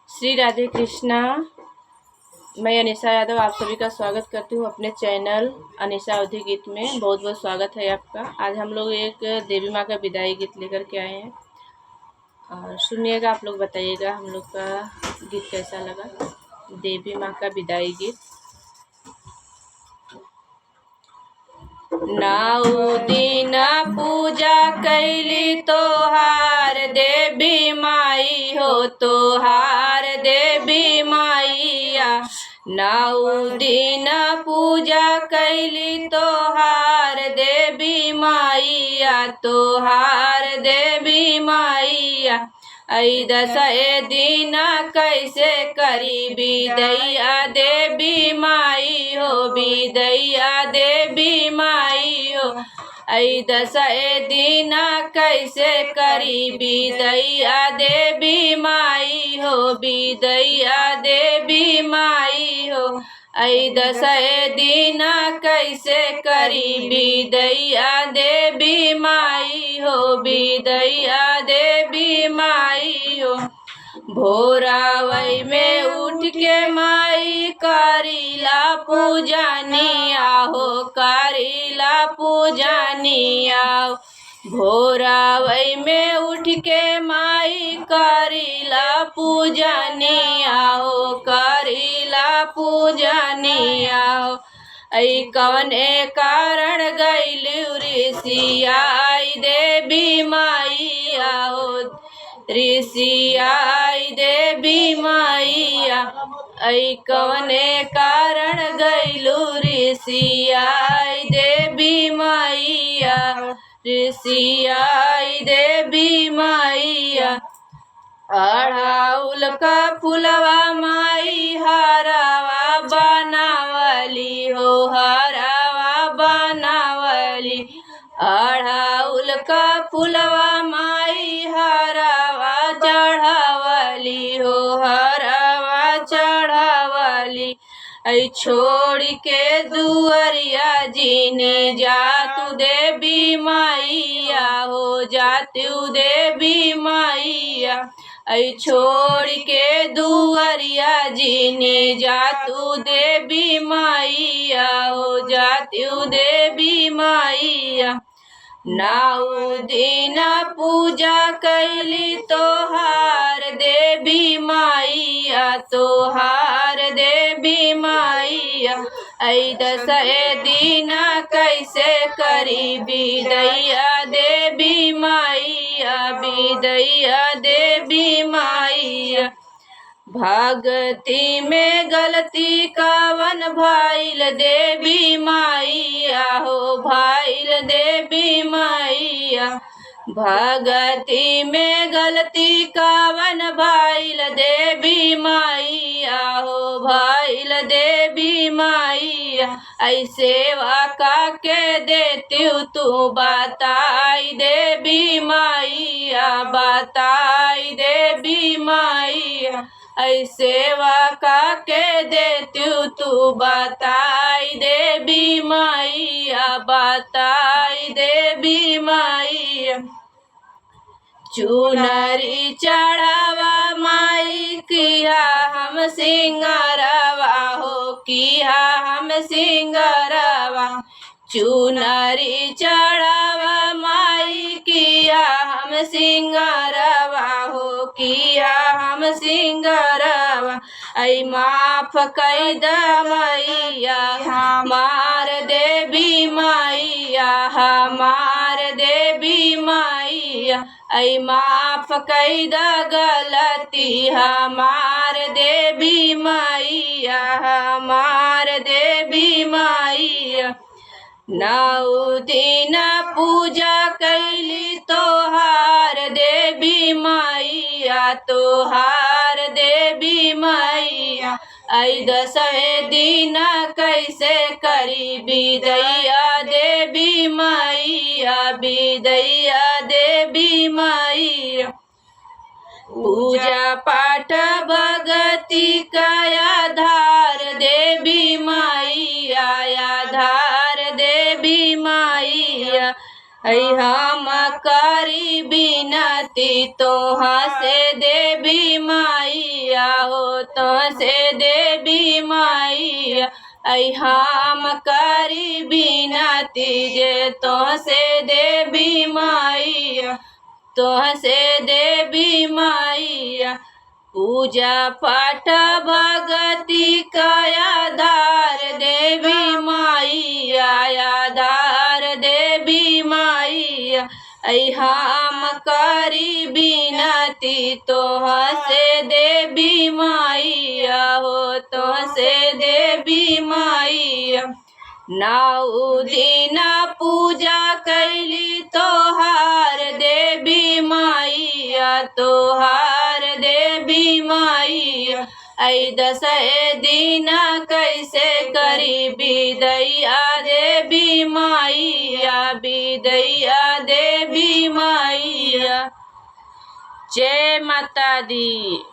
श्री राधे कृष्णा। मैं अनिशा यादव आप सभी का स्वागत करती हूँ अपने चैनल अनिशा अवधि गीत में। बहुत बहुत स्वागत है आपका। आज हम लोग एक देवी माँ का विदाई गीत लेकर के आए हैं और सुनिएगा, आप लोग बताइएगा हम लोग का गीत कैसा लगा। देवी माँ का विदाई गीत। नौ दिन पूजा कैली तोहार देवी माई हो, तोहार देवी माइया। नौ दिन पूजा कैली तोहार देवी माइया, तोहार देवी माइया। ऐ दस दिन कैसे करी विदैया देवी माई हो, विदैया देवी माई हो। ऐ दस दिन कैसे करी विदैया देवी माई हो, विदैया देवी माई हो। ऐ दस दिन कैसे करी विदैया देवी माई हो, विदैया देवी माई हो। भोरावई में उठ के माई करीला पूजनिया हो, करीला पूजनिया। भोरावई में उठ के माई करीला पूजनिया हो, करीला पूजनिया हो। ऐ कवने कारण गइलू ऋषियाई देवी माइया हो, ऋषियाई देवी माइया। ऐ कवने कारण गइलू ऋषियाई देवी माइया, ऋषियाई देवी माइया। अड़हुल का फुलवा माई हरावा बनावली हो, हरावा बनावली। अड़हुल का फुलवा माई हरावा चढ़ावली हो, हरावा चढ़ावली। ऐ छोड़ के दुअरिया जीने जातु देवी माइया हो, जातु देवी माइया। ऐ छोड़ के दुअरिया जीने जातु देवी माइया हो, जातु देवी माइया। नौ दिन पूजा कैली तोहार देवी माइया, तोहार देवी माइया। ऐ दस दिन कैसे करी विदैया देवी माइया, विदैया देवी माइया। भगती में गलती कवन भाईल देवी माइया हो, भाईल देवी माइया। भगती में गलती कवन भाईल देवी माइया हो, भाईल देवी माइया। ऐ सेवा का के देती तू बताई देवी माइया, बताई देवी माइया। ऐ सेवा का के देती तू बताई देवी माइया, बताई देवी माइया। चुनरी चढ़ावा माई किया हम सिंगारवा हो, किया हम सिंगारवा। चुनरी चढ़ावा माई किया हम सिंगारवा हो, किया हम सिंगारवा। ऐ माफ कई द मैया हमार देवी माइया, हमार देवी माइया। ऐ माफ कई द गलती हमार देवी माइया, हमार देवी माइया। नौ दिन पूजा कैली तोहार देवी माइया, तोहार देवी माइया। ऐ दस दिन कैसे करी विदैया देवी माइया, विदैया देवी माइया। पूजा पाठ भगति का आधार देवी माइया, आधार देवी माइया। ऐ हम करी बिनती तोहा से देवी माइया तो से देवी मैया ऐ हम करी बिनती जे तो से देवी मैया तो से देवी मैया पूजा पाठ भगति का आधार देवी मैया आधार देवी मैया ऐ हम करी बिनती तो से देवी मैया हो तो से देवी मैया 9 दिन पूजा कैली तोहार देवी मैया तोहार देवी मैया ऐ 10 दिन कैसे करी बिदैया देवी मैया बिदैया देवी मैया। जय माता दी।